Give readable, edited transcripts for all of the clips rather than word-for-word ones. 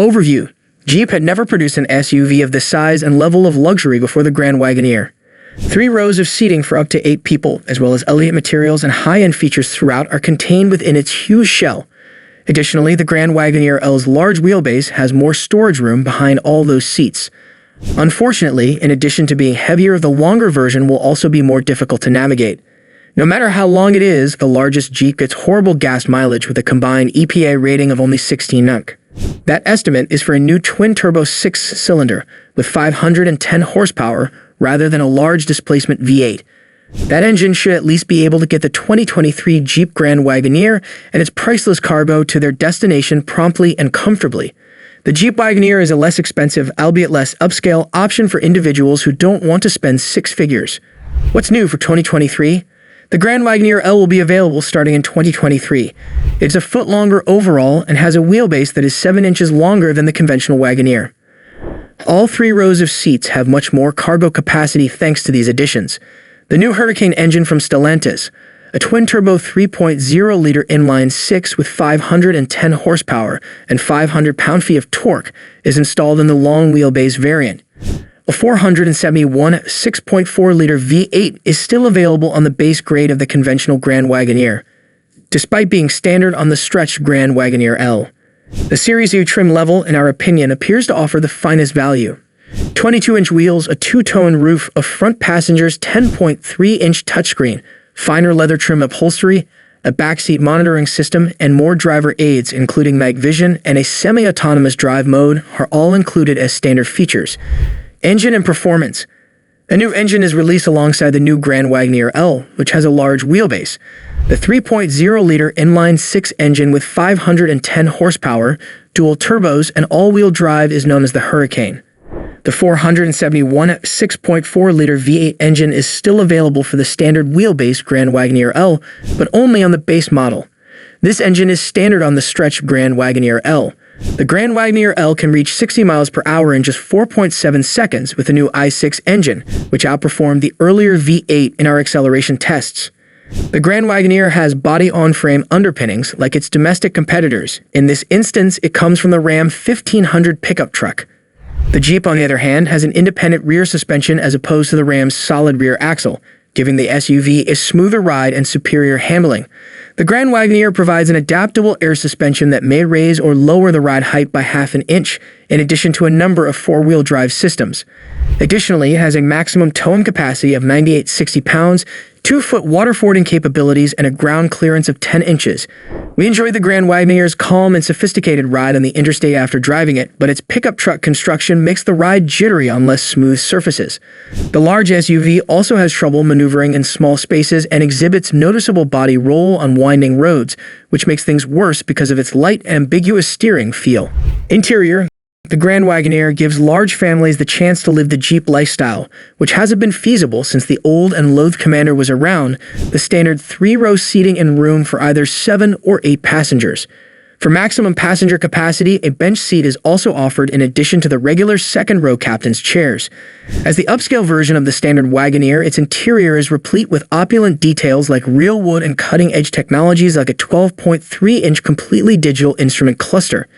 Overview: Jeep had never produced an SUV of this size and level of luxury before the Grand Wagoneer. 3 rows of seating for up to 8 people, as well as elegant materials and high-end features throughout, are contained within its huge shell. Additionally, the Grand Wagoneer L's large wheelbase has more storage room behind all those seats. Unfortunately, in addition to being heavier, the longer version will also be more difficult to navigate. No matter how long it is, the largest Jeep gets horrible gas mileage with a combined EPA rating of only 16 mph. That estimate is for a new twin-turbo 6-cylinder with 510 horsepower rather than a large displacement V8. That engine should at least be able to get the 2023 Jeep Grand Wagoneer and its priceless cargo to their destination promptly and comfortably. The Jeep Wagoneer is a less expensive, albeit less upscale, option for individuals who don't want to spend 6 figures. What's new for 2023? The Grand Wagoneer L will be available starting in 2023. It's a foot longer overall and has a wheelbase that is 7 inches longer than the conventional Wagoneer. All 3 rows of seats have much more cargo capacity thanks to these additions. The new Hurricane engine from Stellantis, a twin-turbo 3.0-liter inline-6 with 510 horsepower and 500 pound-feet of torque, is installed in the long wheelbase variant. A 471 6.4-liter V8 is still available on the base grade of the conventional Grand Wagoneer, despite being standard on the stretched Grand Wagoneer L. The Series U trim level, in our opinion, appears to offer the finest value. 22-inch wheels, a 2-tone roof, a front passenger's 10.3-inch touchscreen, finer leather trim upholstery, a backseat monitoring system, and more driver aids, including night vision and a semi-autonomous drive mode, are all included as standard features. Engine and performance. A new engine is released alongside the new Grand Wagoneer L, which has a large wheelbase. The 3.0-liter inline-6 engine with 510 horsepower, dual turbos, and all-wheel drive is known as the Hurricane. The 471 6.4-liter V8 engine is still available for the standard wheelbase Grand Wagoneer L, but only on the base model. This engine is standard on the stretched Grand Wagoneer L. The Grand Wagoneer L can reach 60 miles per hour in just 4.7 seconds with the new i6 engine, which outperformed the earlier V8 in our acceleration tests. The Grand Wagoneer has body-on-frame underpinnings like its domestic competitors. In this instance, it comes from the Ram 1500 pickup truck. The Jeep, on the other hand, has an independent rear suspension as opposed to the Ram's solid rear axle, giving the SUV a smoother ride and superior handling. The Grand Wagoneer provides an adaptable air suspension that may raise or lower the ride height by ½ an inch, in addition to a number of 4-wheel drive systems. Additionally, it has a maximum towing capacity of 9,860 pounds, 2-foot water-fording capabilities, and a ground clearance of 10 inches. We enjoyed the Grand Wagoneer's calm and sophisticated ride on the interstate after driving it, but its pickup truck construction makes the ride jittery on less smooth surfaces. The large SUV also has trouble maneuvering in small spaces and exhibits noticeable body roll on winding roads, which makes things worse because of its light, ambiguous steering feel. Interior. The Grand Wagoneer gives large families the chance to live the Jeep lifestyle, which hasn't been feasible since the old and loathed Commander was around, the standard 3-row seating and room for either 7 or 8 passengers. For maximum passenger capacity, a bench seat is also offered in addition to the regular second-row captain's chairs. As the upscale version of the standard Wagoneer, its interior is replete with opulent details like real wood and cutting-edge technologies like a 12.3-inch completely digital instrument cluster.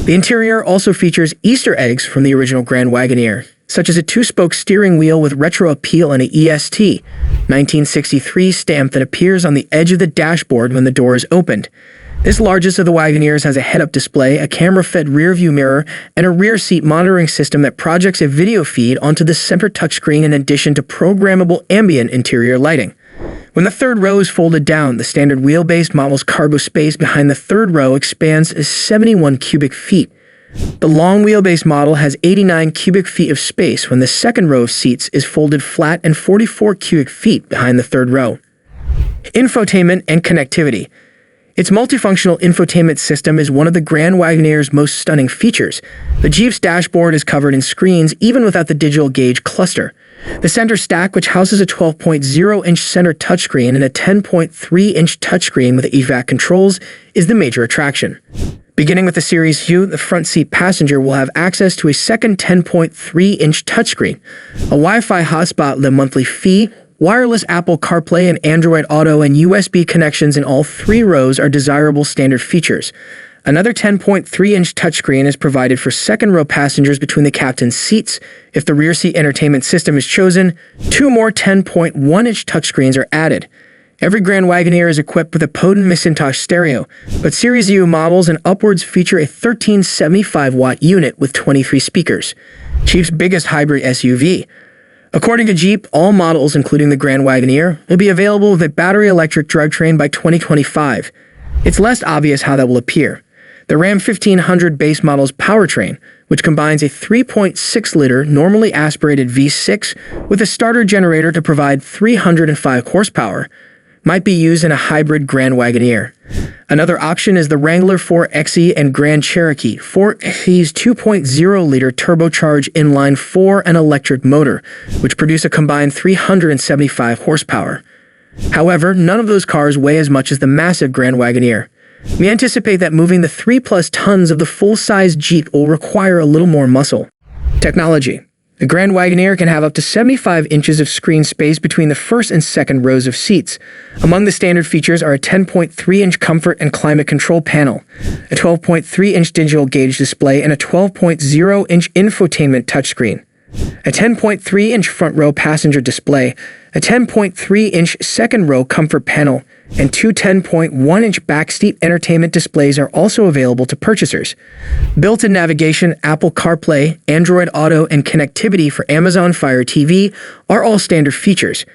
The interior also features Easter eggs from the original Grand Wagoneer, such as a 2-spoke steering wheel with retro appeal and a EST 1963 stamp that appears on the edge of the dashboard when the door is opened. This largest of the Wagoneers has a head-up display, a camera-fed rear-view mirror, and a rear seat monitoring system that projects a video feed onto the center touchscreen in addition to programmable ambient interior lighting. When the third row is folded down, the standard wheelbase model's cargo space behind the third row expands to 71 cubic feet. The long wheelbase model has 89 cubic feet of space when the second row of seats is folded flat and 44 cubic feet behind the third row. Infotainment and connectivity. Its multifunctional infotainment system is one of the Grand Wagoneer's most stunning features. The Jeep's dashboard is covered in screens even without the digital gauge cluster. The center stack, which houses a 12.0-inch center touchscreen and a 10.3-inch touchscreen with EVAC controls, is the major attraction. Beginning with the Series U, the front seat passenger will have access to a second 10.3-inch touchscreen, a Wi-Fi hotspot with a monthly fee, wireless Apple CarPlay and Android Auto, and USB connections in all 3 rows are desirable standard features. Another 10.3-inch touchscreen is provided for second-row passengers between the captain's seats. If the rear seat entertainment system is chosen, 2 more 10.1-inch touchscreens are added. Every Grand Wagoneer is equipped with a potent Macintosh stereo, but Series U models and upwards feature a 1375-watt unit with 23 speakers, Jeep's biggest hybrid SUV. According to Jeep, all models, including the Grand Wagoneer, will be available with a battery-electric drivetrain by 2025. It's less obvious how that will appear. The Ram 1500 base model's powertrain, which combines a 3.6-liter normally aspirated V6 with a starter generator to provide 305 horsepower, might be used in a hybrid Grand Wagoneer. Another option is the Wrangler 4xe and Grand Cherokee 4xe's 2.0-liter turbocharged inline-4 and electric motor, which produce a combined 375 horsepower. However, none of those cars weigh as much as the massive Grand Wagoneer. We anticipate that moving the 3+ tons of the full-size Jeep will require a little more muscle. Technology. The Grand Wagoneer can have up to 75 inches of screen space between the first and second rows of seats. Among the standard features are a 10.3-inch comfort and climate control panel, a 12.3-inch digital gauge display, and a 12.0-inch infotainment touchscreen. A 10.3-inch front-row passenger display, a 10.3-inch second-row comfort panel, and 2 10.1-inch backseat entertainment displays are also available to purchasers. Built-in navigation, Apple CarPlay, Android Auto, and connectivity for Amazon Fire TV are all standard features.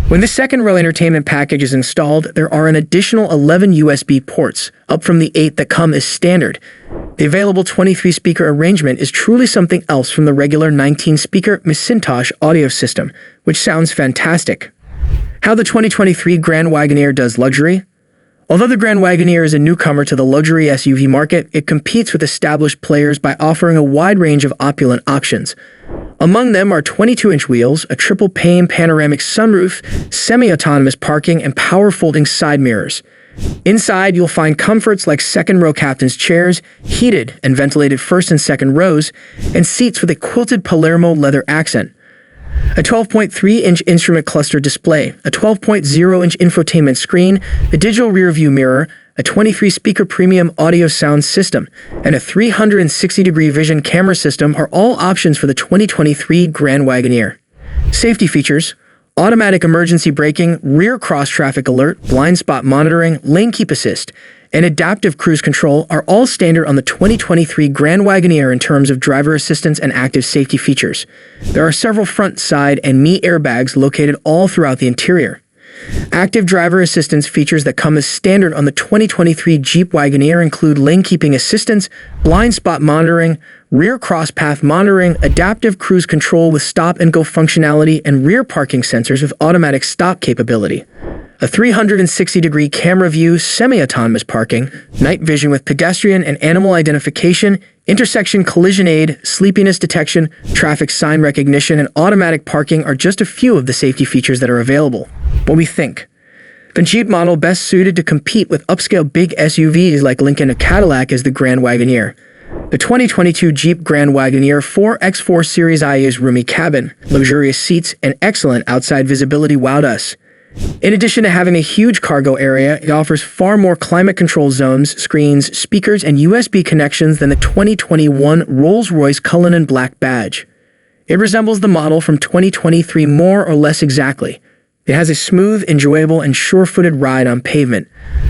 When the second-row entertainment package is installed, there are an additional 11 USB ports, up from the 8 that come as standard. The available 23-speaker arrangement is truly something else from the regular 19-speaker Macintosh audio system, which sounds fantastic. How the 2023 Grand Wagoneer does luxury? Although the Grand Wagoneer is a newcomer to the luxury SUV market, it competes with established players by offering a wide range of opulent options. Among them are 22-inch wheels, a triple-pane panoramic sunroof, semi-autonomous parking, and power-folding side mirrors. Inside, you'll find comforts like second-row captain's chairs, heated and ventilated first and second rows, and seats with a quilted Palermo leather accent. A 12.3-inch instrument cluster display, a 12.0-inch infotainment screen, a digital rear-view mirror, a 23-speaker premium audio sound system, and a 360-degree vision camera system are all options for the 2023 Grand Wagoneer. Safety features: automatic emergency braking, rear cross-traffic alert, blind spot monitoring, lane keep assist, and adaptive cruise control are all standard on the 2023 Grand Wagoneer in terms of driver assistance and active safety features. There are several front, side, and knee airbags located all throughout the interior. Active driver assistance features that come as standard on the 2023 Jeep Wagoneer include lane keeping assistance, blind spot monitoring, rear cross-path monitoring, adaptive cruise control with stop-and-go functionality, and rear parking sensors with automatic stop capability. A 360-degree camera view, semi-autonomous parking, night vision with pedestrian and animal identification, intersection collision aid, sleepiness detection, traffic sign recognition, and automatic parking are just a few of the safety features that are available. What we think. The Jeep model best suited to compete with upscale big SUVs like Lincoln or Cadillac is the Grand Wagoneer. The 2022 Jeep Grand Wagoneer 4x4 Series i's roomy cabin, luxurious seats, and excellent outside visibility wowed us. In addition to having a huge cargo area, it offers far more climate control zones, screens, speakers, and USB connections than the 2021 Rolls-Royce Cullinan Black Badge. It resembles the model from 2023 more or less exactly. It has a smooth, enjoyable, and sure-footed ride on pavement.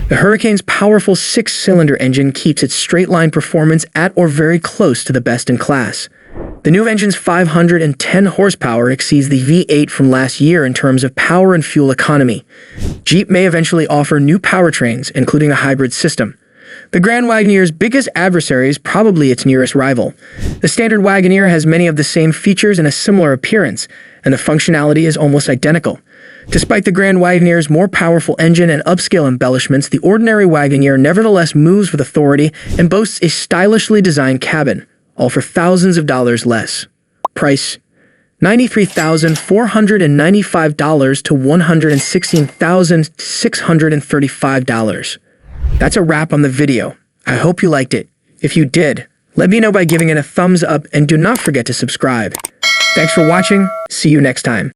The Hurricane's powerful 6-cylinder engine keeps its straight-line performance at or very close to the best in class. The new engine's 510 horsepower exceeds the V8 from last year in terms of power and fuel economy. Jeep may eventually offer new powertrains, including a hybrid system. The Grand Wagoneer's biggest adversary is probably its nearest rival. The standard Wagoneer has many of the same features and a similar appearance, and the functionality is almost identical. Despite the Grand Wagoneer's more powerful engine and upscale embellishments, the ordinary Wagoneer nevertheless moves with authority and boasts a stylishly designed cabin, all for thousands of dollars less. Price: $93,495 to $116,635. That's a wrap on the video. I hope you liked it. If you did, let me know by giving it a thumbs up and do not forget to subscribe. Thanks for watching. See you next time.